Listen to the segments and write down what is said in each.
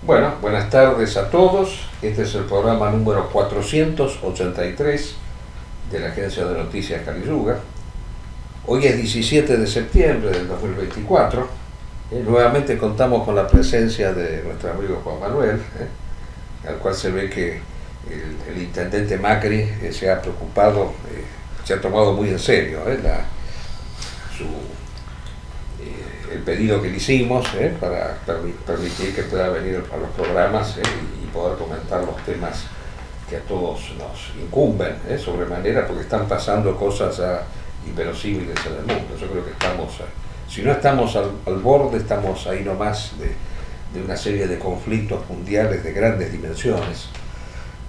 Bueno, buenas tardes a todos. Este es el programa número 483 de la Agencia de Noticias Caliuga. Hoy es 17 de septiembre del 2024. Nuevamente contamos con la presencia de nuestro amigo Juan Manuel, al cual se ve que el intendente Macri se ha preocupado, se ha tomado muy en serio el pedido que le hicimos para permitir que pueda venir a los programas y poder comentar los temas que a todos nos incumben sobremanera, porque están pasando cosas inverosímiles en el mundo. Yo creo que estamos, si no estamos al borde, estamos ahí nomás de una serie de conflictos mundiales de grandes dimensiones,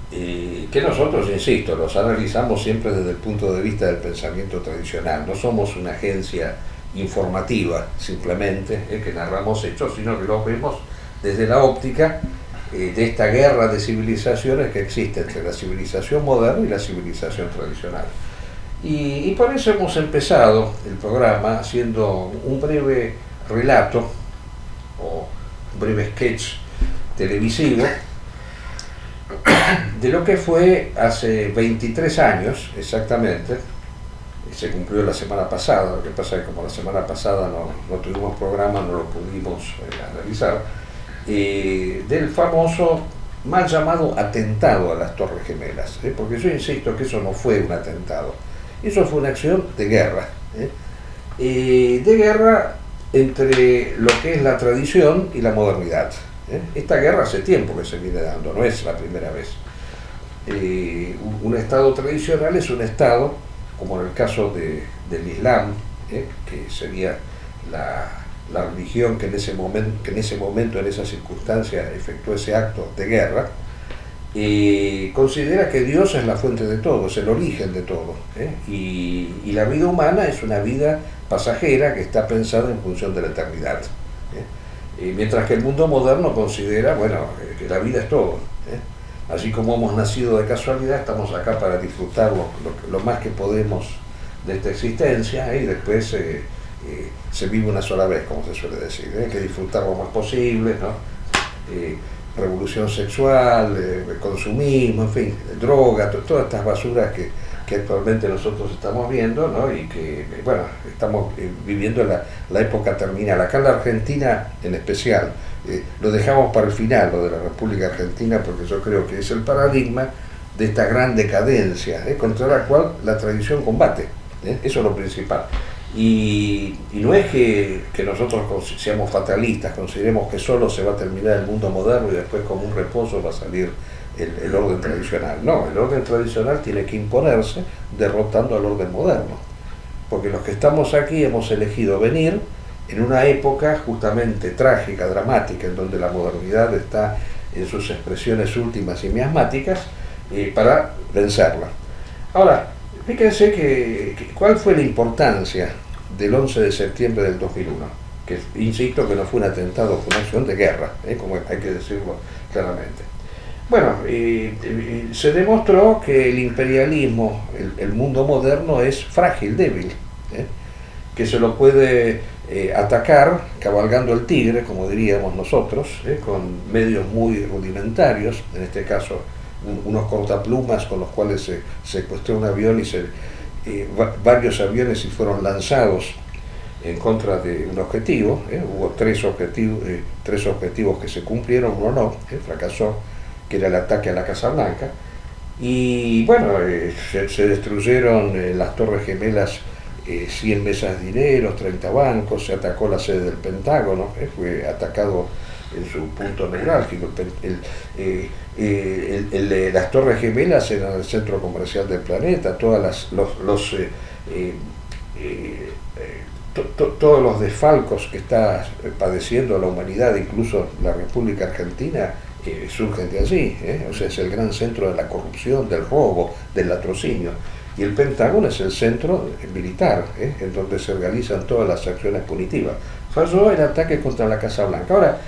que nosotros, insisto, los analizamos siempre desde el punto de vista del pensamiento tradicional. No somos una agencia informativa simplemente, que narramos hechos, sino que los vemos desde la óptica de esta guerra de civilizaciones que existe entre la civilización moderna y la civilización tradicional. Y por eso hemos empezado el programa haciendo un breve relato o un breve sketch televisivo de lo que fue hace 23 años exactamente. Se cumplió la semana pasada. Lo que pasa es que como la semana pasada no tuvimos programa, no lo pudimos analizar, del famoso mal llamado atentado a las Torres Gemelas, porque yo insisto que eso no fue un atentado, eso fue una acción de guerra, de guerra entre lo que es la tradición y la modernidad. Esta guerra hace tiempo que se viene dando, no es la primera vez. Un Estado tradicional es un Estado, como en el caso del Islam, que sería la religión que en ese momento, en esa circunstancia, efectuó ese acto de guerra, considera que Dios es la fuente de todo, es el origen de todo, y la vida humana es una vida pasajera que está pensada en función de la eternidad. Mientras que el mundo moderno considera, que la vida es todo. Así como hemos nacido de casualidad, estamos acá para disfrutar lo más que podemos de esta existencia, y después se vive una sola vez, como se suele decir. Hay que disfrutar lo más posible, ¿no? Revolución sexual, consumismo, en fin, droga, todas estas basuras que actualmente nosotros estamos viendo, ¿no? Y que, estamos viviendo la época terminal. Acá en la Argentina en especial, lo dejamos para el final, lo de la República Argentina, porque yo creo que es el paradigma de esta gran decadencia, contra la cual la tradición combate. Eso es lo principal. Y no es que nosotros seamos fatalistas, consideremos que solo se va a terminar el mundo moderno y después como un reposo va a salir el orden tradicional. No, el orden tradicional tiene que imponerse derrotando al orden moderno, porque los que estamos aquí hemos elegido venir en una época justamente trágica, dramática, en donde la modernidad está en sus expresiones últimas y miasmáticas, para vencerla. Ahora, fíjense cuál fue la importancia del 11 de septiembre del 2001, que insisto que no fue un atentado, fue una acción de guerra, como hay que decirlo claramente. Se demostró que el imperialismo, el mundo moderno es frágil, débil, que se lo puede atacar cabalgando el tigre, como diríamos nosotros, con medios muy rudimentarios, en este caso unos cortaplumas con los cuales se secuestró un avión varios aviones y fueron lanzados en contra de un objetivo. Hubo tres objetivos que se cumplieron, uno no, fracasó, que era el ataque a la Casa Blanca, y se destruyeron las Torres Gemelas, 100 mesas de dinero, 30 bancos, se atacó la sede del Pentágono, fue atacado en su punto neurálgico. Las Torres Gemelas eran el centro comercial del planeta, todos los desfalcos que está padeciendo la humanidad, incluso la República Argentina, surgen de allí, o sea, es el gran centro de la corrupción, del robo, del latrocinio. Y el Pentágono es el centro militar, en donde se realizan todas las acciones punitivas. Falló el ataque contra la Casa Blanca. Ahora,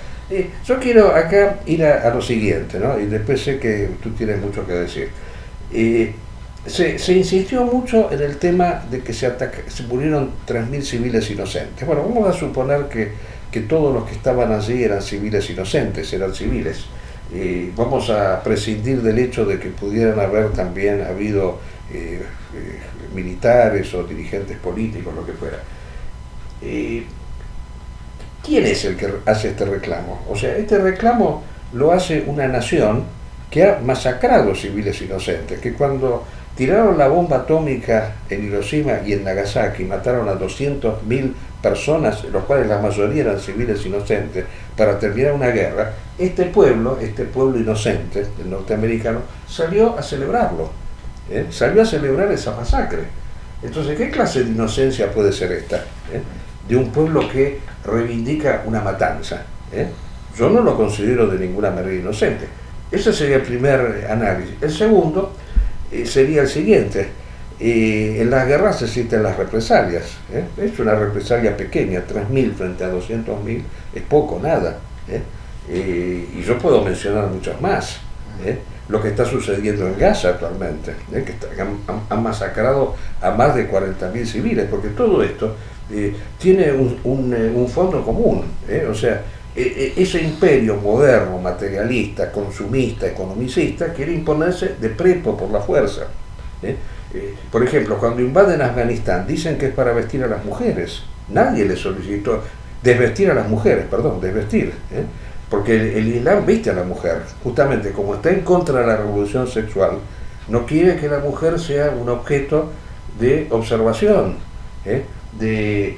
yo quiero acá ir a lo siguiente, ¿no? Y después sé que tú tienes mucho que decir. Se insistió mucho en el tema de que se murieron 3.000 civiles inocentes. Bueno, vamos a suponer que que todos los que estaban allí eran civiles inocentes, eran civiles. Vamos a prescindir del hecho de que pudieran haber también habido militares o dirigentes políticos, lo que fuera. ¿Quién es el que hace este reclamo? O sea, este reclamo lo hace una nación que ha masacrado civiles inocentes, que cuando tiraron la bomba atómica en Hiroshima y en Nagasaki mataron a 200.000 personas, los cuales la mayoría eran civiles inocentes, para terminar una guerra. Este pueblo inocente, el norteamericano, salió a celebrarlo, salió a celebrar esa masacre. Entonces, ¿qué clase de inocencia puede ser esta? De un pueblo que reivindica una matanza. Yo no lo considero de ninguna manera inocente. Ese sería el primer análisis. El segundo sería el siguiente. En las guerras existen las represalias. Es una represalia pequeña, 3.000 frente a 200.000, es poco, nada. Y yo puedo mencionar muchas más. Lo que está sucediendo en Gaza actualmente, que han masacrado a más de 40.000 civiles, porque todo esto tiene un fondo común. O sea, ese imperio moderno, materialista, consumista, economicista, quiere imponerse de prepo por la fuerza. Por ejemplo, cuando invaden Afganistán, dicen que es para vestir a las mujeres. Nadie les solicitó desvestir a las mujeres, desvestir. Porque el Islam viste a la mujer, justamente como está en contra de la revolución sexual, no quiere que la mujer sea un objeto de observación, de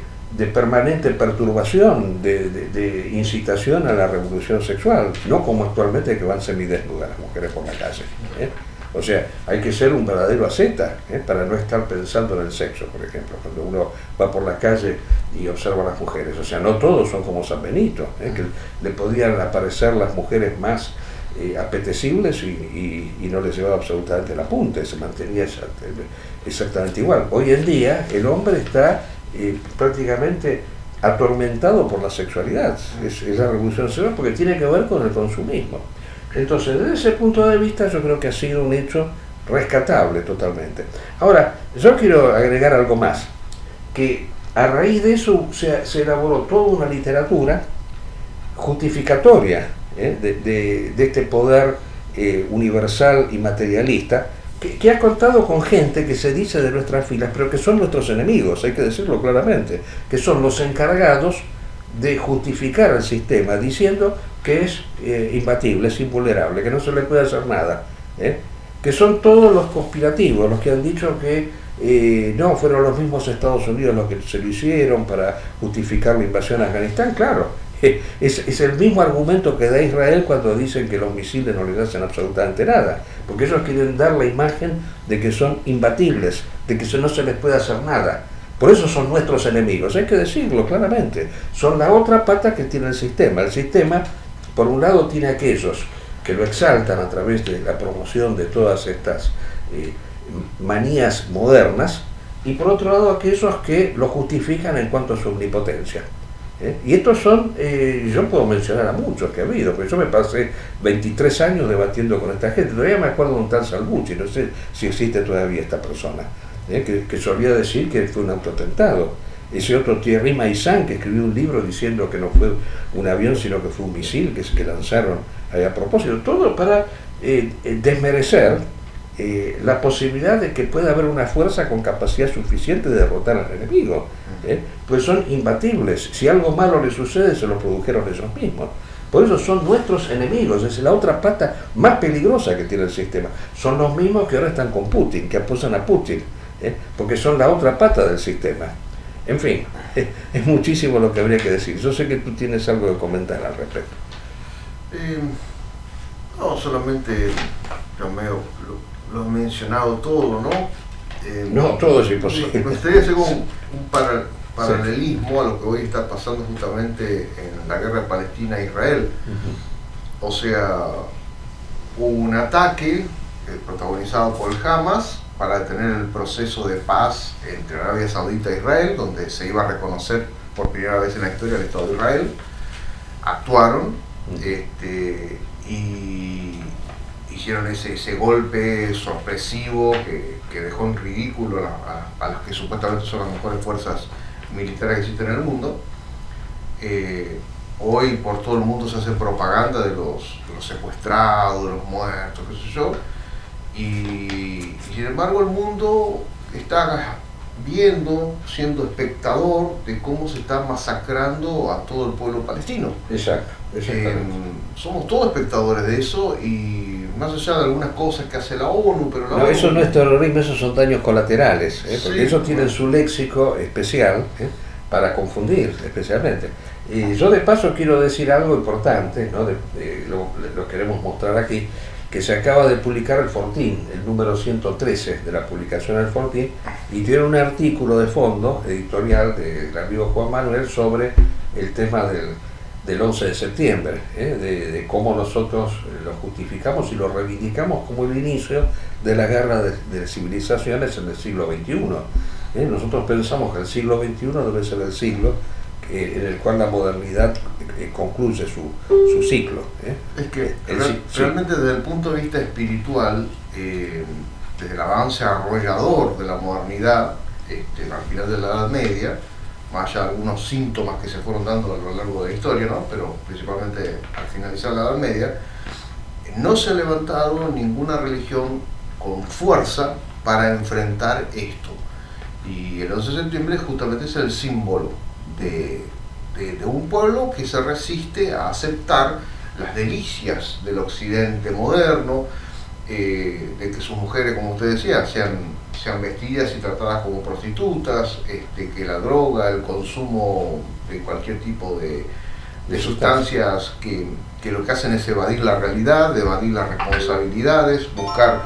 permanente perturbación, de incitación a la revolución sexual, no como actualmente que van semidesnudas las mujeres por la calle. O sea, hay que ser un verdadero asceta para no estar pensando en el sexo, por ejemplo, cuando uno va por la calle y observa a las mujeres. O sea, no todos son como San Benito, que le podían aparecer las mujeres más apetecibles y no les llevaba absolutamente la punta, se mantenía exactamente igual. Hoy en día el hombre está prácticamente atormentado por la sexualidad. Es la revolución sexual porque tiene que ver con el consumismo. Entonces, desde ese punto de vista, yo creo que ha sido un hecho rescatable totalmente. Ahora, yo quiero agregar algo más, que a raíz de eso se elaboró toda una literatura justificatoria de este poder universal y materialista, que ha contado con gente que se dice de nuestras filas, pero que son nuestros enemigos, hay que decirlo claramente, que son los encargados de justificar el sistema, diciendo que es imbatible, es invulnerable, que no se le puede hacer nada, que son todos los conspirativos, los que han dicho que no, fueron los mismos Estados Unidos los que se lo hicieron para justificar la invasión a Afganistán. Claro, es el mismo argumento que da Israel cuando dicen que los misiles no les hacen absolutamente nada, porque ellos quieren dar la imagen de que son imbatibles, de que no se les puede hacer nada. Por eso son nuestros enemigos, hay que decirlo claramente. Son la otra pata que tiene el sistema. El sistema, por un lado, tiene aquellos que lo exaltan a través de la promoción de todas estas manías modernas, y por otro lado aquellos que lo justifican en cuanto a su omnipotencia. Y estos son, yo puedo mencionar a muchos que ha habido, porque yo me pasé 23 años debatiendo con esta gente. Todavía me acuerdo de un tal Salvucci, no sé si existe todavía esta persona, que solía decir que fue un autotentado. Ese otro Thierry Maissan, que escribió un libro diciendo que no fue un avión, sino que fue un misil que lanzaron a propósito. Todo para desmerecer la posibilidad de que pueda haber una fuerza con capacidad suficiente de derrotar al enemigo. Pues son imbatibles. Si algo malo les sucede, se lo produjeron ellos mismos. Por eso son nuestros enemigos. Es la otra pata más peligrosa que tiene el sistema. Son los mismos que ahora están con Putin, que apoyan a Putin, porque son la otra pata del sistema. En fin, es muchísimo lo que habría que decir. Yo sé que tú tienes algo que comentar al respecto. No, solamente lo he mencionado todo, ¿no? No, todo es imposible. Me gustaría hacer un paralelismo a lo que hoy está pasando justamente en la guerra de Palestina e Israel. O sea, hubo un ataque protagonizado por el Hamas para detener el proceso de paz entre Arabia Saudita e Israel, donde se iba a reconocer por primera vez en la historia el Estado de Israel. Actuaron y hicieron ese golpe sorpresivo que dejó en ridículo a las que supuestamente son las mejores fuerzas militares que existen en el mundo. Hoy por todo el mundo se hace propaganda de los secuestrados, de los muertos, qué sé yo, y sin embargo el mundo está viendo, siendo espectador de cómo se está masacrando a todo el pueblo palestino. Exacto, exactamente. Somos todos espectadores de eso, y más allá de algunas cosas que hace la ONU, pero la No, ONU... eso no es terrorismo, esos son daños colaterales, porque Sí, ellos tienen su léxico especial para confundir especialmente. Y yo de paso quiero decir algo importante, ¿no? Lo queremos mostrar aquí, que se acaba de publicar el Fortín, el número 113 de la publicación del Fortín, y tiene un artículo de fondo editorial del amigo Juan Manuel sobre el tema del 11 de septiembre, de cómo nosotros lo justificamos y lo reivindicamos como el inicio de la guerra de civilizaciones en el siglo XXI. Nosotros pensamos que el siglo XXI debe ser el siglo en el cual la modernidad concluye su ciclo. Es que realmente desde el punto de vista espiritual, desde el avance arrollador de la modernidad, al final de la Edad Media, más allá de algunos síntomas que se fueron dando a lo largo de la historia, ¿no? Pero principalmente al finalizar la Edad Media, no se ha levantado ninguna religión con fuerza para enfrentar esto. Y el 11 de septiembre justamente es el símbolo de un pueblo que se resiste a aceptar las delicias del occidente moderno, de que sus mujeres, como usted decía, sean vestidas y tratadas como prostitutas, que la droga, el consumo de cualquier tipo de sustancias que lo que hacen es evadir la realidad, evadir las responsabilidades, buscar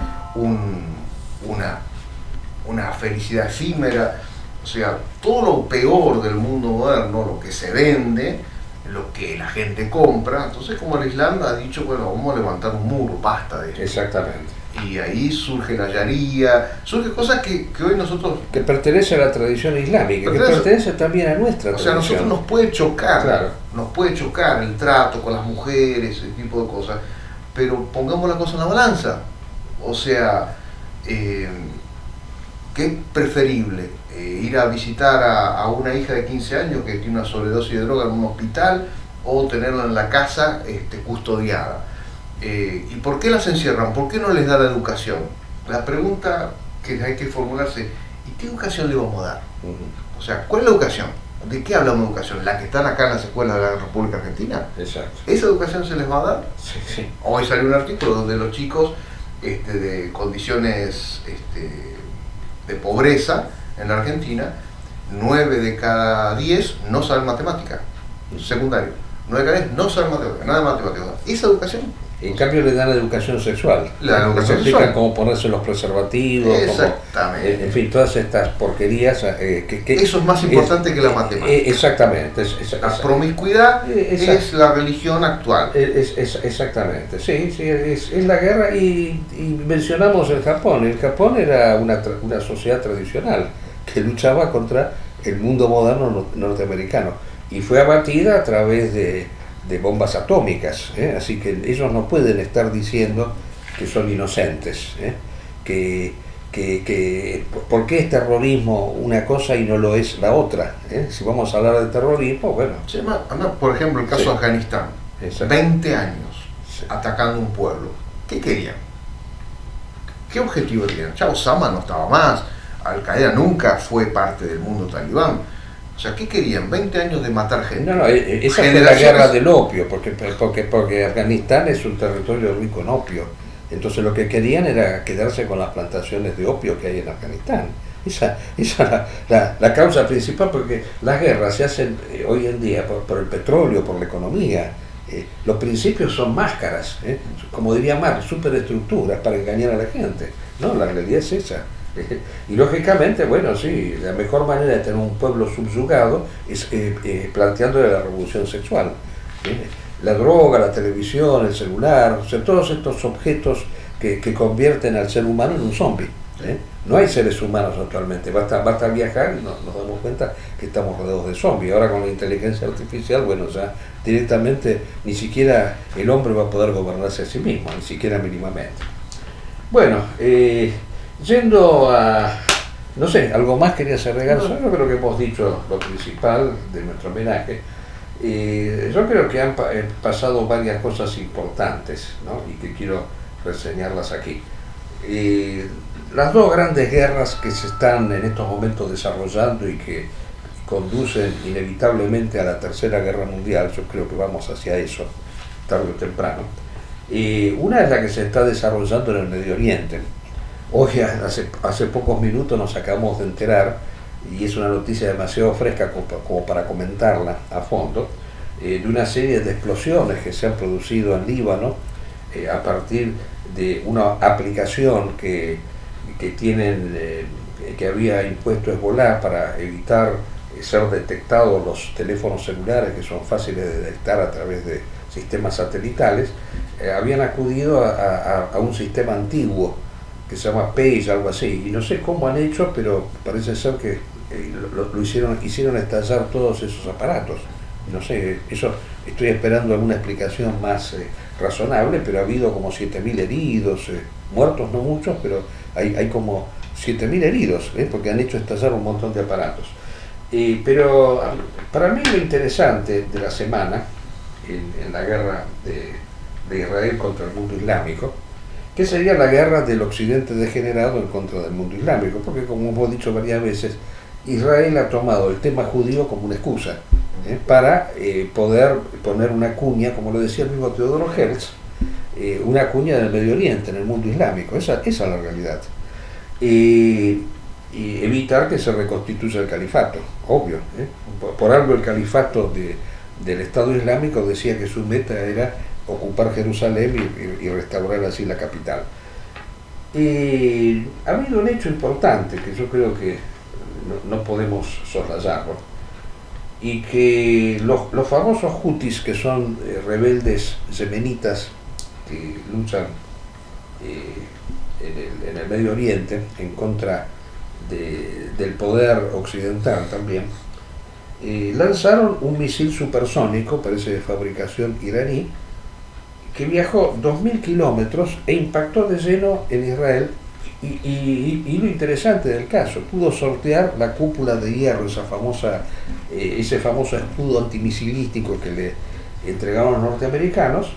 una felicidad efímera. O sea, todo lo peor del mundo moderno, lo que se vende, lo que la gente compra. Entonces, como el Islam ha dicho, bueno, vamos a levantar un muro, basta de esto. Exactamente. Y ahí surge la yaría, surgen cosas que hoy nosotros... Que pertenece a la tradición islámica, que pertenece también a nuestra tradición. O sea, a nosotros nos puede chocar, claro. Nos puede chocar el trato con las mujeres, ese tipo de cosas, pero pongamos la cosa en la balanza. O sea, ¿qué es preferible? Ir a visitar a una hija de 15 años que tiene una sobredosis de droga en un hospital, o tenerla en la casa custodiada. ¿Y por qué las encierran? ¿Por qué no les da la educación? La pregunta que hay que formularse, ¿y qué educación le vamos a dar? O sea, ¿cuál es la educación? ¿De qué hablamos de educación? ¿La que están acá en las escuelas de la República Argentina? Exacto. ¿Esa educación se les va a dar? Sí, sí. Hoy salió un artículo donde los chicos de condiciones de pobreza en la Argentina, 9 de cada 10 no saben matemática, secundario. 9 de cada 10 no saben matemática, nada de matemática. ¿Esa educación? En cambio le dan educación sexual. La educación explican sexual. cómo ponerse los preservativos, exactamente. En fin, todas estas porquerías. Eso es más importante que la matemática. Exactamente. La promiscuidad es la religión actual. Exactamente, sí, es la guerra. Y mencionamos el Japón. El Japón era una sociedad tradicional que luchaba contra el mundo moderno norteamericano y fue abatida a través de bombas atómicas, así que ellos no pueden estar diciendo que son inocentes, ¿por qué es terrorismo una cosa y no lo es la otra? Si vamos a hablar de terrorismo, bueno. Por ejemplo, el caso de Afganistán, Exacto. 20 años atacando un pueblo. ¿Qué querían? ¿Qué objetivo tenían? Ya Osama no estaba más, Al-Qaeda nunca fue parte del mundo talibán. O sea, ¿qué querían? 20 años de matar gente. No, esa fue la guerra del opio, porque Afganistán es un territorio rico en opio. Entonces lo que querían era quedarse con las plantaciones de opio que hay en Afganistán. Esa es la causa principal, porque las guerras se hacen hoy en día por el petróleo, por la economía. Los principios son máscaras, como diría Marx, superestructuras para engañar a la gente. No, la realidad es esa. Y lógicamente, bueno, sí, la mejor manera de tener un pueblo subyugado es planteándole la revolución sexual. La droga, la televisión, el celular, o sea, todos estos objetos que convierten al ser humano en un zombie. No hay seres humanos actualmente, basta viajar y nos damos cuenta que estamos rodeados de zombies. Ahora con la inteligencia artificial, bueno, ya directamente ni siquiera el hombre va a poder gobernarse a sí mismo, ni siquiera mínimamente. Bueno, yendo a, no sé, algo más querías agregar. Yo creo que hemos dicho lo principal de nuestro homenaje. Yo creo que han pasado varias cosas importantes, ¿no? Y que quiero reseñarlas aquí. Las dos grandes guerras que se están en estos momentos desarrollando y que conducen inevitablemente a la Tercera Guerra Mundial, yo creo que vamos hacia eso, tarde o temprano. Una es la que se está desarrollando en el Medio Oriente. Hoy, hace pocos minutos, nos acabamos de enterar, y es una noticia demasiado fresca como para comentarla a fondo, de una serie de explosiones que se han producido en Líbano a partir de una aplicación que había impuesto Hezbollah para evitar ser detectados los teléfonos celulares, que son fáciles de detectar a través de sistemas satelitales. Habían acudido a un sistema antiguo que se llama Page, algo así, y no sé cómo han hecho, pero parece ser que hicieron estallar todos esos aparatos. No sé, eso estoy esperando alguna explicación más razonable, pero ha habido como 7.000 heridos, muertos no muchos, pero hay como 7.000 heridos, porque han hecho estallar un montón de aparatos. Pero para mí lo interesante de la semana en la guerra de Israel contra el mundo islámico, que sería la guerra del occidente degenerado en contra del mundo islámico, porque como hemos dicho varias veces, Israel ha tomado el tema judío como una excusa para poder poner una cuña, como lo decía el mismo Teodoro Herz, una cuña del Medio Oriente, en el mundo islámico. Esa es la realidad. Y evitar que se reconstituya el califato, obvio. Por algo el califato del Estado Islámico decía que su meta era ocupar Jerusalén y restaurar así la capital. Ha habido un hecho importante que yo creo que no podemos soslayarlo, y que los famosos hutis, que son rebeldes yemenitas que luchan en el Medio Oriente en contra del poder occidental también, lanzaron un misil supersónico, parece de fabricación iraní, que viajó 2.000 kilómetros e impactó de lleno en Israel. Y lo interesante del caso, pudo sortear la cúpula de hierro, ese famoso escudo antimisilístico que le entregaron los norteamericanos,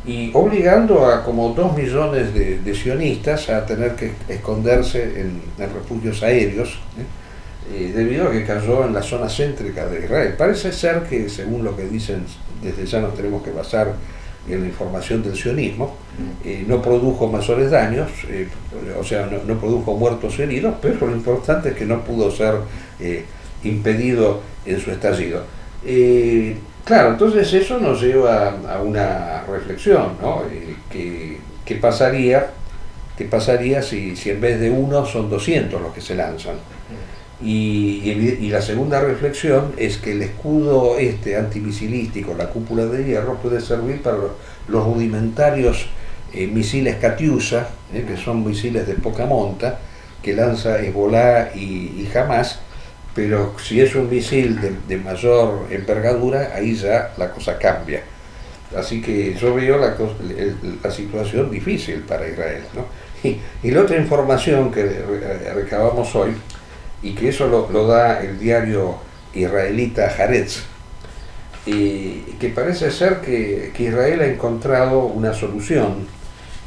y obligando a como 2 millones de sionistas a tener que esconderse en refugios aéreos, debido a que cayó en la zona céntrica de Israel. Parece ser que, según lo que dicen, desde ya nos tenemos que basar en la información del sionismo, no produjo mayores daños, o sea, no produjo muertos y heridos, pero lo importante es que no pudo ser impedido en su estallido. Claro, entonces eso nos lleva a una reflexión, ¿no? ¿Qué pasaría si en vez de 1 son 200 los que se lanzan? Y la segunda reflexión es que el escudo antimisilístico, la cúpula de hierro, puede servir para los rudimentarios misiles Katyusha, que son misiles de poca monta, que lanza Hezbollah y Hamas, pero si es un misil de mayor envergadura, ahí ya la cosa cambia. Así que yo veo la situación difícil para Israel, ¿no? Y la otra información que recabamos hoy, y que eso lo da el diario israelita Haaretz, que parece ser que Israel ha encontrado una solución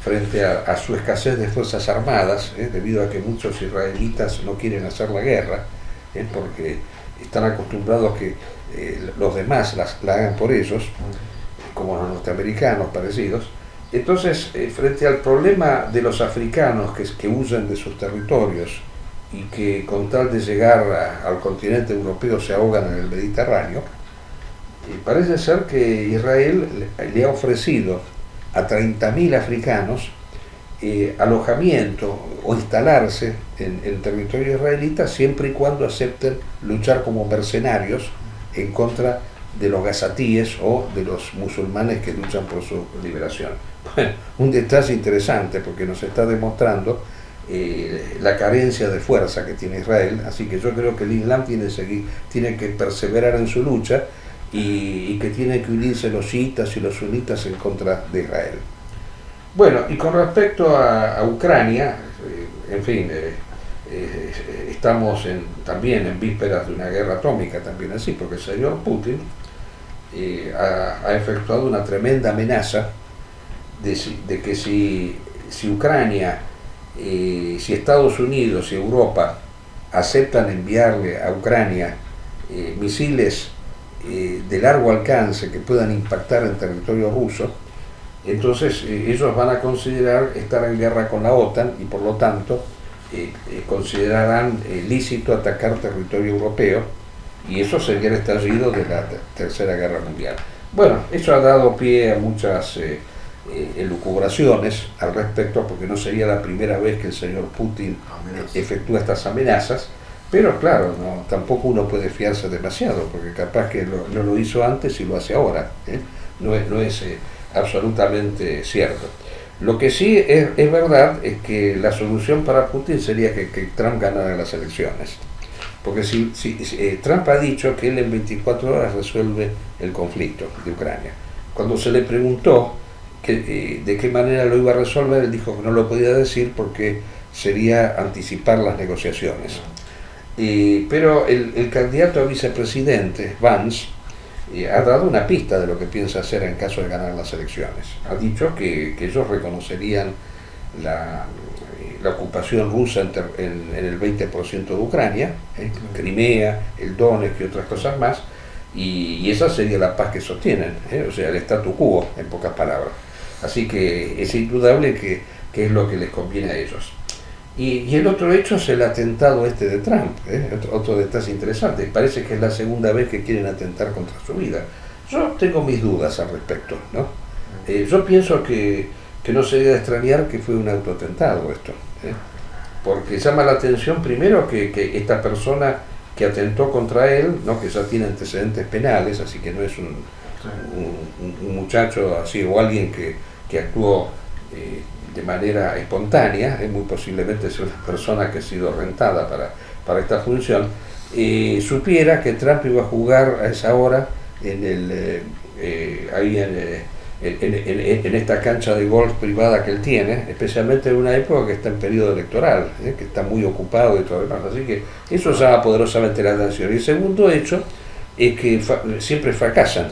frente a su escasez de fuerzas armadas, debido a que muchos israelitas no quieren hacer la guerra, porque están acostumbrados a que los demás la hagan por ellos, como los norteamericanos parecidos. Entonces, frente al problema de los africanos que huyen de sus territorios y que con tal de llegar al continente europeo se ahogan en el Mediterráneo, parece ser que Israel le ha ofrecido a 30.000 africanos alojamiento o instalarse en territorio israelita, siempre y cuando acepten luchar como mercenarios en contra de los gazatíes o de los musulmanes que luchan por su liberación. Bueno, un detalle interesante, porque nos está demostrando la carencia de fuerza que tiene Israel. Así que yo creo que el Islam tiene que perseverar en su lucha, y que tienen que unirse los chiitas y los sunitas en contra de Israel. Bueno, y con respecto a Ucrania, en fin, estamos también en vísperas de una guerra atómica, también así, porque el señor Putin ha efectuado una tremenda amenaza de que si Ucrania, si Estados Unidos y Europa aceptan enviarle a Ucrania misiles de largo alcance que puedan impactar en territorio ruso, entonces ellos van a considerar estar en guerra con la OTAN y por lo tanto considerarán lícito atacar territorio europeo, y eso sería el estallido de la Tercera Guerra Mundial. Bueno, eso ha dado pie a muchas elucubraciones al respecto, porque no sería la primera vez que el señor Putin efectúa estas amenazas, pero claro, tampoco uno puede fiarse demasiado, porque capaz que no lo hizo antes y lo hace ahora, ¿eh? No es absolutamente cierto. Lo que sí es verdad es que la solución para Putin sería que Trump ganara las elecciones, porque si Trump ha dicho que él en 24 horas resuelve el conflicto de Ucrania. Cuando se le preguntó de qué manera lo iba a resolver, él dijo que no lo podía decir porque sería anticipar las negociaciones. Pero el candidato a vicepresidente, Vance, ha dado una pista de lo que piensa hacer en caso de ganar las elecciones. Ha dicho que ellos reconocerían la ocupación rusa en el 20% de Ucrania, Crimea, el Donetsk y otras cosas más, y esa sería la paz que sostienen, o sea, el statu quo, en pocas palabras. Así que es indudable que es lo que les conviene a ellos. Y el otro hecho es el atentado de Trump, otro detalle interesante. Parece que es la segunda vez que quieren atentar contra su vida. Yo tengo mis dudas al respecto, ¿no? Yo pienso que no se debe extrañar que fue un autoatentado esto, porque llama la atención primero que esta persona que atentó contra él, ¿no?, que ya tiene antecedentes penales, así que no es un muchacho así o alguien que actuó de manera espontánea, muy posiblemente es una persona que ha sido rentada para esta función, supiera que Trump iba a jugar a esa hora ahí en esta cancha de golf privada que él tiene, especialmente en una época que está en periodo electoral, que está muy ocupado y todo lo demás. Así que eso llama poderosamente la atención. Y el segundo hecho es que siempre fracasan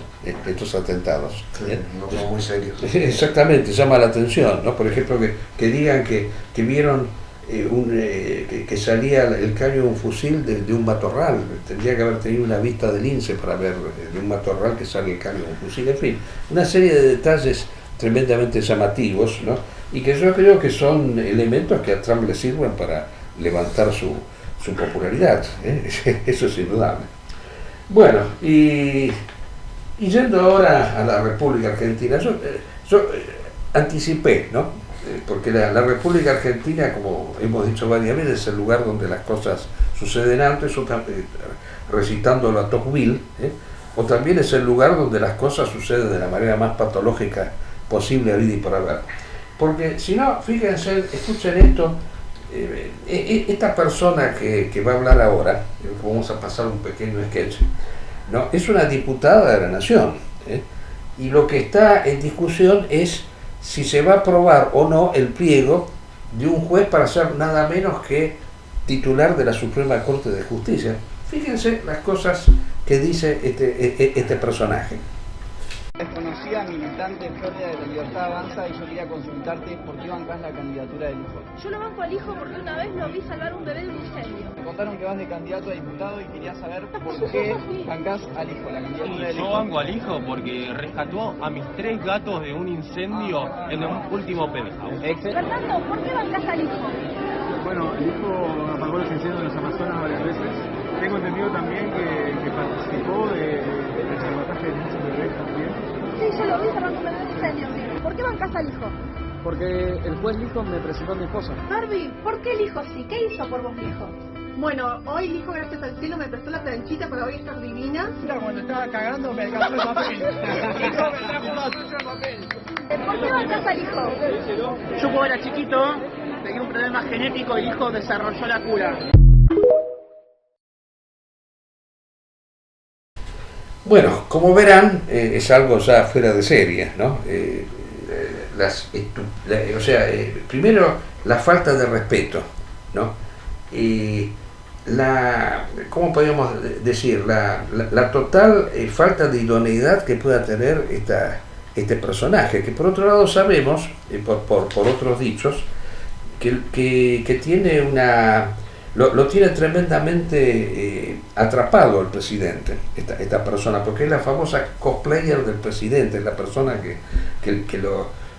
estos atentados. Sí, no son muy serios. Exactamente, llama la atención, ¿no? Por ejemplo, que digan que vieron que salía el caño de un fusil de un matorral. Tendría que haber tenido una vista de lince para ver de un matorral que sale el caño de un fusil. En fin, una serie de detalles tremendamente llamativos, ¿no? Y que yo creo que son elementos que a Trump le sirven para levantar su popularidad, eso es indudable. Bueno, y yendo ahora a la República Argentina, yo anticipé, ¿no? Porque la República Argentina, como hemos dicho varias veces, es el lugar donde las cosas suceden antes, recitándolo a Tocqueville, o también es el lugar donde las cosas suceden de la manera más patológica posible a vida y por haber. Porque si no, fíjense, escuchen esto, esta persona que va a hablar ahora, vamos a pasar un pequeño sketch, ¿no? Es una diputada de la Nación, y lo que está en discusión es si se va a aprobar o no el pliego de un juez para ser nada menos que titular de la Suprema Corte de Justicia. Fíjense las cosas que dice este personaje. Es conocida militante en Florida de la Libertad Avanza y yo quería consultarte por qué bancás la candidatura del hijo. Yo lo banco al hijo porque una vez lo vi salvar un bebé de un incendio. Me contaron que vas de candidato a diputado y quería saber por qué bancás al hijo, la candidatura del hijo. Yo banco al hijo porque rescató a mis 3 gatos de un incendio en el último penthouse. Fernando, ¿por qué bancás al hijo? Bueno, el hijo apagó los incendios en los Amazonas varias veces. Tengo entendido también que participó del salvataje de muchos bebés también. Sí, yo lo vi salvando un bebé de un incendio, sí. ¿Por qué bancás al hijo? Porque el juez Lijo me presentó a mi esposa. Barbie, ¿por qué el hijo sí? ¿Qué hizo por vos, hijo? Bueno, hoy el hijo, gracias al cielo, me prestó la planchita para hoy estar divina. Cuando estaba cagando me alcanzó el papel. Me trajo más el papel. ¿Por qué bancás al hijo? Yo cuando era chiquito tenía un problema genético y el hijo desarrolló la cura. Bueno, como verán, es algo ya fuera de serie, ¿no? Primero, la falta de respeto, ¿no? ¿cómo podríamos decir? La total falta de idoneidad que pueda tener este personaje, que por otro lado sabemos, por otros dichos, que tiene lo tiene tremendamente atrapado el presidente, esta persona, porque es la famosa cosplayer del presidente, es la persona que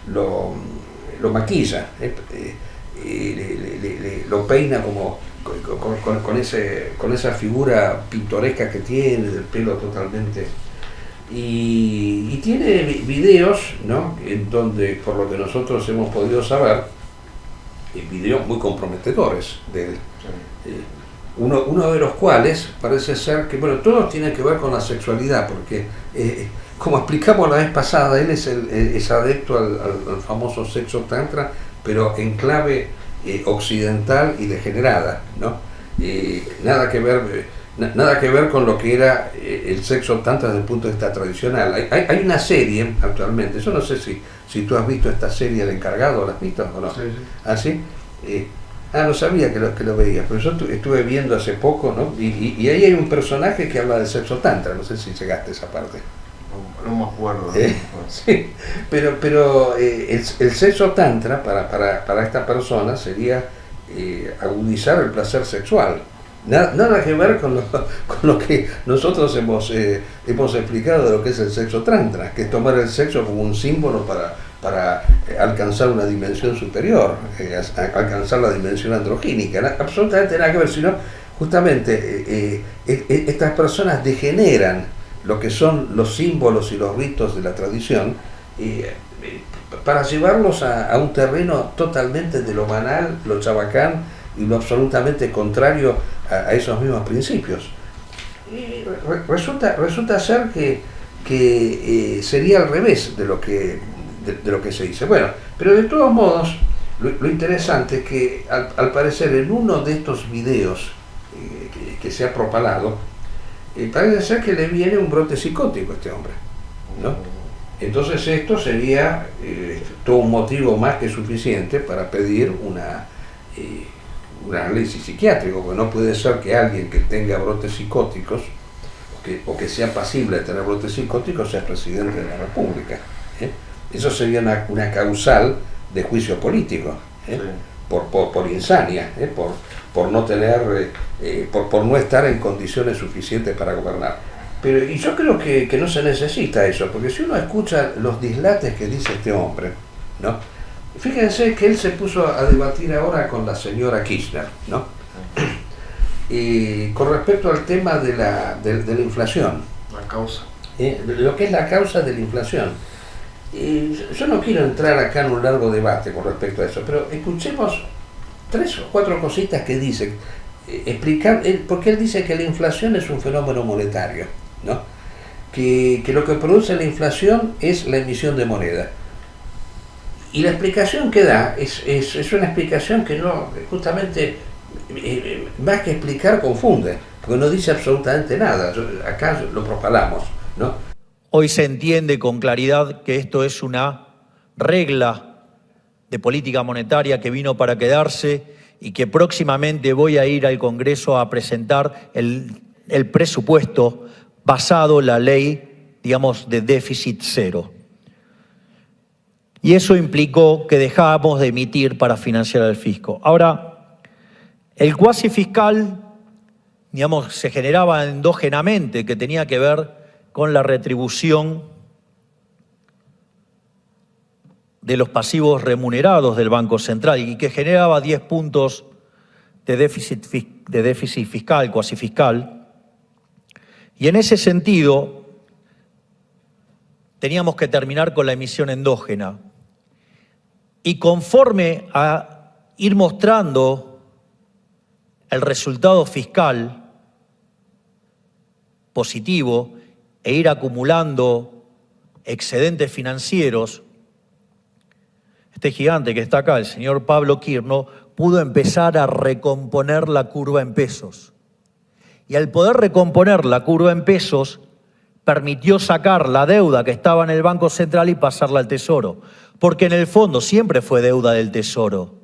lo maquilla, lo peina como con esa figura pintoresca que tiene, del pelo totalmente. Y tiene videos, ¿no?, en donde, por lo que nosotros hemos podido saber, videos muy comprometedores de él. Uno de los cuales parece ser que, bueno, todos tienen que ver con la sexualidad, porque como explicamos la vez pasada, él es adepto al famoso sexo tantra, pero en clave occidental y degenerada, ¿no? Nada que ver con lo que era el sexo tantra desde el punto de vista tradicional. Hay una serie actualmente, yo no sé si tú has visto esta serie El Encargado, ¿la has visto o no? Sí, sí. ¿Ah, sí? No sabía que lo veía, pero yo estuve viendo hace poco, ¿no? Y ahí hay un personaje que habla del sexo tantra, no sé si llegaste a esa parte. No me acuerdo. Sí, pero el sexo tantra para esta persona sería agudizar el placer sexual. Nada que ver con lo que nosotros hemos explicado de lo que es el sexo tantra, que es tomar el sexo como un símbolo para alcanzar una dimensión superior, alcanzar la dimensión androgínica. Absolutamente nada que ver, sino justamente estas personas degeneran lo que son los símbolos y los ritos de la tradición para llevarlos a un terreno totalmente de lo banal, lo chabacán y lo absolutamente contrario a esos mismos principios. Y resulta ser que sería al revés de lo que se dice. Bueno, pero de todos modos, lo interesante es que al parecer en uno de estos videos que se ha propalado, parece ser que le viene un brote psicótico a este hombre, ¿no? Entonces esto sería todo un motivo más que suficiente para pedir un análisis psiquiátrico, porque no puede ser que alguien que tenga brotes psicóticos o que sea pasible de tener brotes psicóticos sea presidente de la República. Eso sería una causal de juicio político, Sí. por insania, por no tener, por no estar en condiciones suficientes para gobernar. Y yo creo que no se necesita eso, porque si uno escucha los dislates que dice este hombre, ¿no? Fíjense que él se puso a debatir ahora con la señora Kirchner, ¿no? Y con respecto al tema de la inflación. La causa. Lo que es la causa de la inflación. Yo no quiero entrar acá en un largo debate con respecto a eso, pero escuchemos 3 o 4 cositas que dice, porque él dice que la inflación es un fenómeno monetario, ¿no? Que lo que produce la inflación es la emisión de moneda. Y la explicación que da es una explicación que no, justamente, más que explicar, confunde, porque no dice absolutamente nada. Acá lo propalamos, ¿no? Hoy se entiende con claridad que esto es una regla de política monetaria que vino para quedarse y que próximamente voy a ir al Congreso a presentar el presupuesto basado en la ley, digamos, de déficit cero. Y eso implicó que dejábamos de emitir para financiar al fisco. Ahora, el cuasi fiscal, digamos, se generaba endógenamente, que tenía que ver con la retribución de los pasivos remunerados del Banco Central y que generaba 10 puntos de déficit fiscal, cuasi fiscal. Y en ese sentido, teníamos que terminar con la emisión endógena. Y conforme a ir mostrando el resultado fiscal positivo e ir acumulando excedentes financieros, este gigante que está acá, el señor Pablo Kirno, pudo empezar a recomponer la curva en pesos. Y al poder recomponer la curva en pesos, permitió sacar la deuda que estaba en el Banco Central y pasarla al Tesoro, porque en el fondo siempre fue deuda del Tesoro.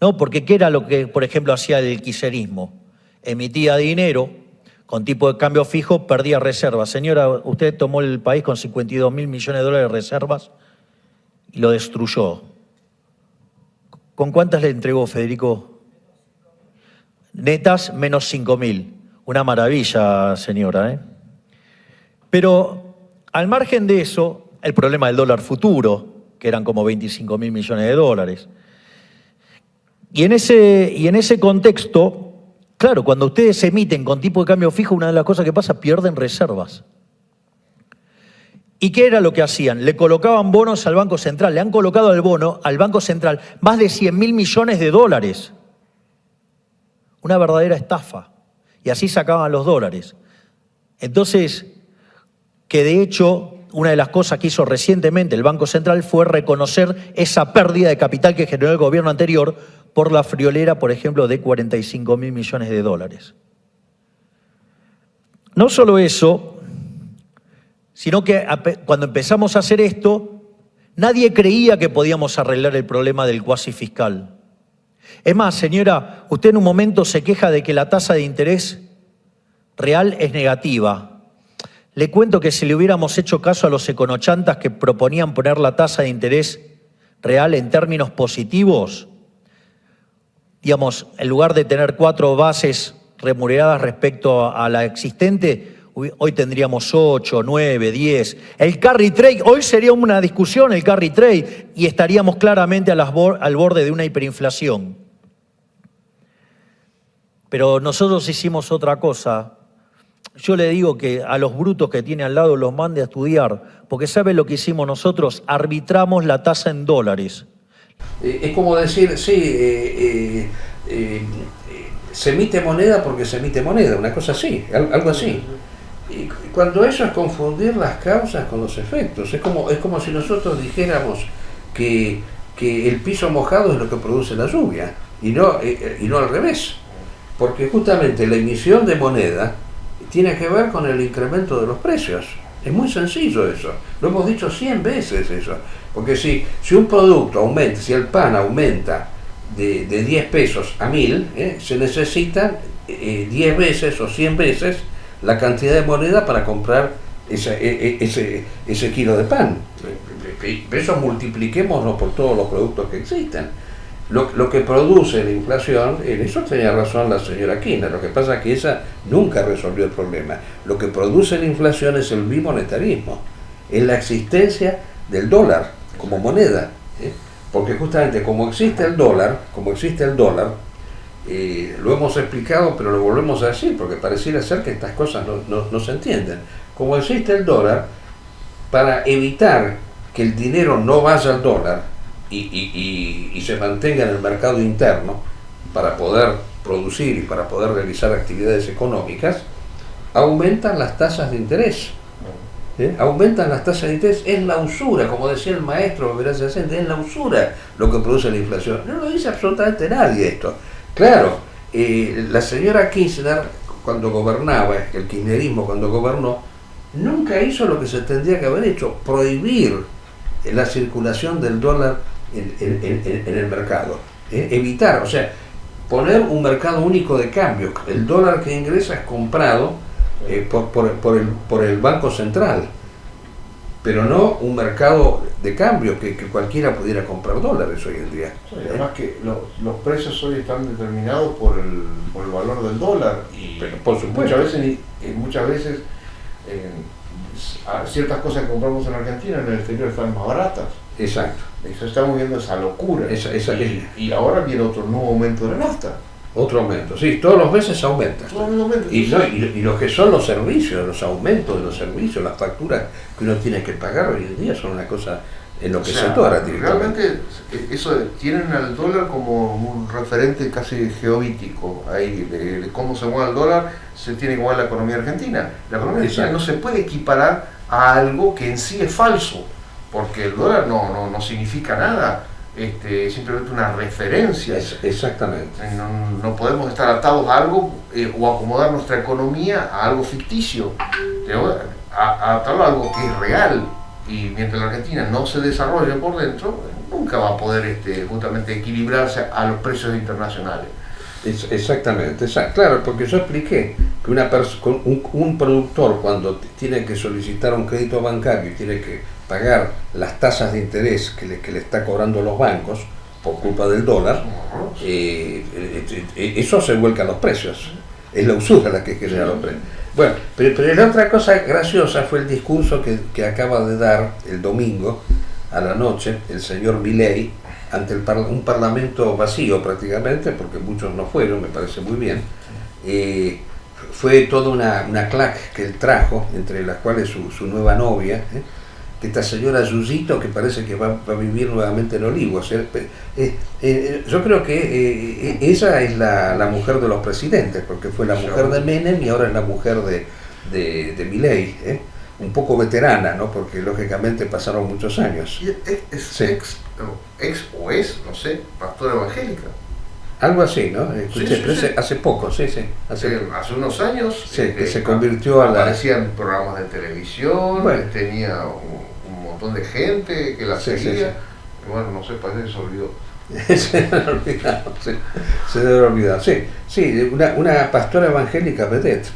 ¿no? Porque ¿qué era lo que, por ejemplo, hacía el kirchnerismo? Emitía dinero con tipo de cambio fijo, perdía reservas. Señora, usted tomó el país con 52.000 millones de dólares de reservas y lo destruyó. ¿Con cuántas le entregó, Federico? Netas, menos 5.000. Una maravilla, señora, ¿eh? Pero al margen de eso, el problema del dólar futuro, que eran como 25.000 millones de dólares. Y en ese contexto, claro, cuando ustedes emiten con tipo de cambio fijo, una de las cosas que pasa, pierden reservas. ¿Y qué era lo que hacían? Le colocaban bonos al Banco Central, le han colocado al bono al Banco Central más de 100.000 millones de dólares. Una verdadera estafa. Y así sacaban los dólares. Entonces, que de hecho, una de las cosas que hizo recientemente el Banco Central fue reconocer esa pérdida de capital que generó el gobierno anterior por la friolera, por ejemplo, de 45.000 millones de dólares. No solo eso, sino que cuando empezamos a hacer esto, nadie creía que podíamos arreglar el problema del cuasi fiscal. Es más, señora, usted en un momento se queja de que la tasa de interés real es negativa. Le cuento que si le hubiéramos hecho caso a los econochantas que proponían poner la tasa de interés real en términos positivos, digamos, en lugar de tener 4 bases remuneradas respecto a la existente, hoy tendríamos 8, 9, 10. El carry trade, hoy sería una discusión el carry trade y estaríamos claramente al borde de una hiperinflación. Pero nosotros hicimos otra cosa. Yo le digo que a los brutos que tiene al lado los mande a estudiar, porque ¿sabe lo que hicimos nosotros? Arbitramos la tasa en dólares. Es como decir, sí, se emite moneda porque se emite moneda, una cosa así, algo así. Y cuando eso es confundir las causas con los efectos, es como si nosotros dijéramos que el piso mojado es lo que produce la lluvia, y no al revés. Porque justamente la emisión de moneda tiene que ver con el incremento de los precios. Es muy sencillo eso. Lo hemos dicho 100 veces eso. Porque si un producto aumenta, si el pan aumenta de 10 pesos a 1.000, se necesitan 10 veces o 100 veces la cantidad de moneda para comprar ese kilo de pan. Eso multipliquémoslo por todos los productos que existen. Lo que produce la inflación, en eso tenía razón la señora Kirchner, lo que pasa es que esa nunca resolvió el problema. Lo que produce la inflación es el bimonetarismo, es la existencia del dólar como moneda, porque justamente como existe el dólar, lo hemos explicado pero lo volvemos a decir porque pareciera ser que estas cosas no se entienden. Como existe el dólar, para evitar que el dinero no vaya al dólar, y se mantenga en el mercado interno para poder producir y para poder realizar actividades económicas, aumentan las tasas de interés. Aumentan las tasas de interés, es la usura, como decía el maestro Verás Yacente, es la usura lo que produce la inflación. No lo dice absolutamente nadie esto. Claro, la señora Kirchner, cuando gobernaba, el kirchnerismo cuando gobernó, nunca hizo lo que se tendría que haber hecho, prohibir la circulación del dólar en el mercado, evitar, o sea, poner un mercado único de cambio. El dólar que ingresa es comprado por el Banco Central, pero no un mercado de cambio que cualquiera pudiera comprar dólares hoy en día. Sí, además que los precios hoy están determinados por el valor del dólar y pero, por supuesto, muchas veces ciertas cosas que compramos en Argentina en el exterior están más baratas. Exacto. Eso estamos viendo esa locura. Y ahora viene otro nuevo aumento de la nafta. Otro aumento, sí, todos los meses aumenta. Y lo que son los servicios, los aumentos de los servicios, las facturas que uno tiene que pagar hoy en día son una cosa enloquecedora. Realmente eso tienen al dólar como un referente casi geovítico ahí de cómo se mueve el dólar, se tiene que mover la economía argentina. La economía argentina no se puede equiparar a algo que en sí es falso, porque el dólar no significa nada. Es simplemente una referencia. Exactamente. No podemos estar atados a algo o acomodar nuestra economía a algo ficticio, a atarlo a algo que es real. Y mientras la Argentina no se desarrolle por dentro, nunca va a poder justamente equilibrarse a los precios internacionales. Exactamente, claro, porque yo expliqué que un productor cuando tiene que solicitar un crédito bancario y tiene que pagar las tasas de interés que le está cobrando los bancos por culpa del dólar, eso se vuelca a los precios, es la usura la que genera los precios. Bueno, pero la otra cosa graciosa fue el discurso que acaba de dar el domingo a la noche el señor Milei ante un parlamento vacío prácticamente, porque muchos no fueron, me parece muy bien. Fue toda una claque que él trajo, entre las cuales su nueva novia, que esta señora Yuyito, que parece que va a vivir nuevamente en Olivos. Yo creo que ella es la mujer de los presidentes, porque fue la mujer de Menem y ahora es la mujer de Milei, un poco veterana, ¿no? Porque lógicamente pasaron muchos años. Y es ex o es, no sé, pastora evangélica. Algo así, ¿no? Escuché, sí. Hace poco, hace unos años, que se convirtió aparecía en programas de televisión, tenía un montón de gente que la seguía. Bueno, no sé, parece que se olvidó. Se debe haber olvidado, sí, una pastora evangélica vedette,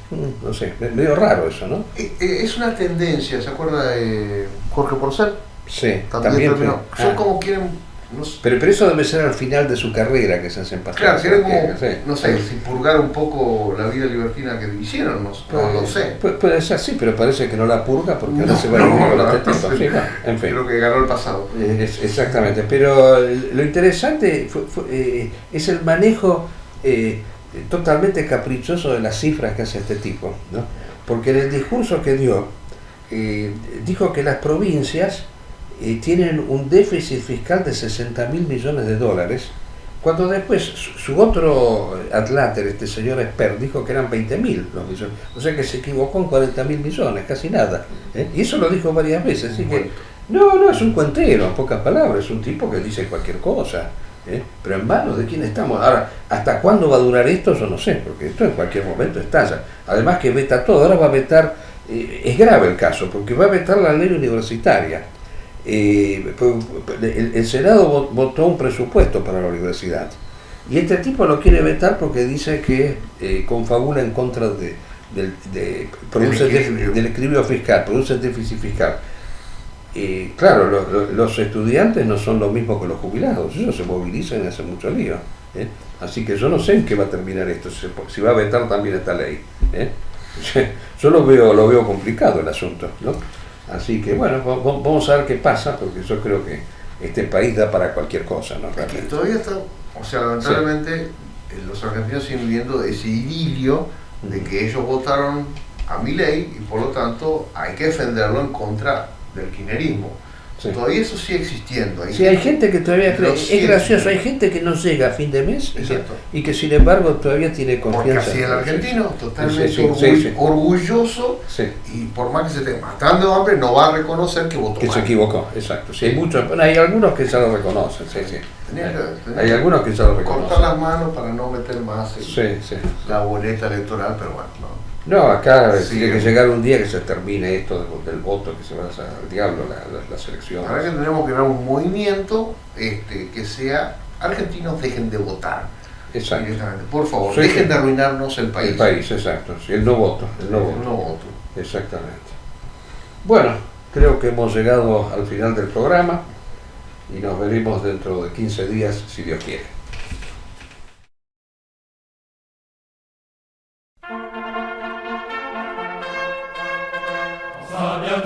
no sé, medio raro eso, ¿no? Es una tendencia, ¿se acuerda de Jorge Porcel? Sí, también son como quieren... No sé. Pero eso debe ser al final de su carrera que se hacen pasar. Claro, quieren como, no sé, si purgar un poco la vida libertina que hicieron, no lo sé. Puede ser así, pero parece que no la purga porque ahora se va a vivir con la tetita. En fin. Creo que ganó el pasado. Exactamente, pero lo interesante es el manejo totalmente caprichoso de las cifras que hace este tipo, ¿no? Porque en el discurso que dio, dijo que las provincias tienen un déficit fiscal de 60.000 millones de dólares, cuando después su otro adláter, este señor expert, dijo que eran 20.000 los millones, o sea que se equivocó en 40.000 millones, casi nada, y eso lo dijo varias veces, así que no, es un cuentero, en pocas palabras, es un tipo que dice cualquier cosa, pero en manos de quién estamos. Ahora, ¿hasta cuándo va a durar esto? Yo no sé, porque esto en cualquier momento estalla, además que veta todo, ahora va a vetar, es grave el caso, porque va a vetar la ley universitaria. El Senado votó un presupuesto para la universidad y este tipo lo quiere vetar porque dice que confabula en contra del equilibrio fiscal, produce déficit fiscal. Claro, los estudiantes no son lo mismo que los jubilados, ellos se movilizan y hacen mucho lío, así que yo no sé en qué va a terminar esto, si va a vetar también esta ley, yo lo veo complicado el asunto, ¿no? Así que bueno, vamos a ver qué pasa, porque yo creo que este país da para cualquier cosa, ¿no? Realmente. Todavía está, o sea, lamentablemente los argentinos siguen viviendo ese idilio de que ellos votaron a Milei y por lo tanto hay que defenderlo en contra del kirchnerismo. Todavía eso sigue existiendo. Hay gente que todavía cree, es gracioso, hay gente que no llega a fin de mes y que sin embargo todavía tiene confianza. Porque así el argentino, totalmente orgulloso, y por más que se esté matando de hambre, no va a reconocer que votó mal. Se equivocó, exacto. Hay algunos que ya lo reconocen, hay algunos que ya lo reconocen. Cortar las manos para no meter más la boleta electoral, pero bueno, no. No, acá tiene que llegar un día que se termine esto del voto, que se vaya al diablo las elecciones. Ahora que tenemos que crear un movimiento que sea, argentinos dejen de votar. Exacto. Por favor, dejen de arruinarnos el país. El país, exacto. El no voto. Exactamente. Bueno, creo que hemos llegado al final del programa y nos veremos dentro de 15 días, si Dios quiere. Sabia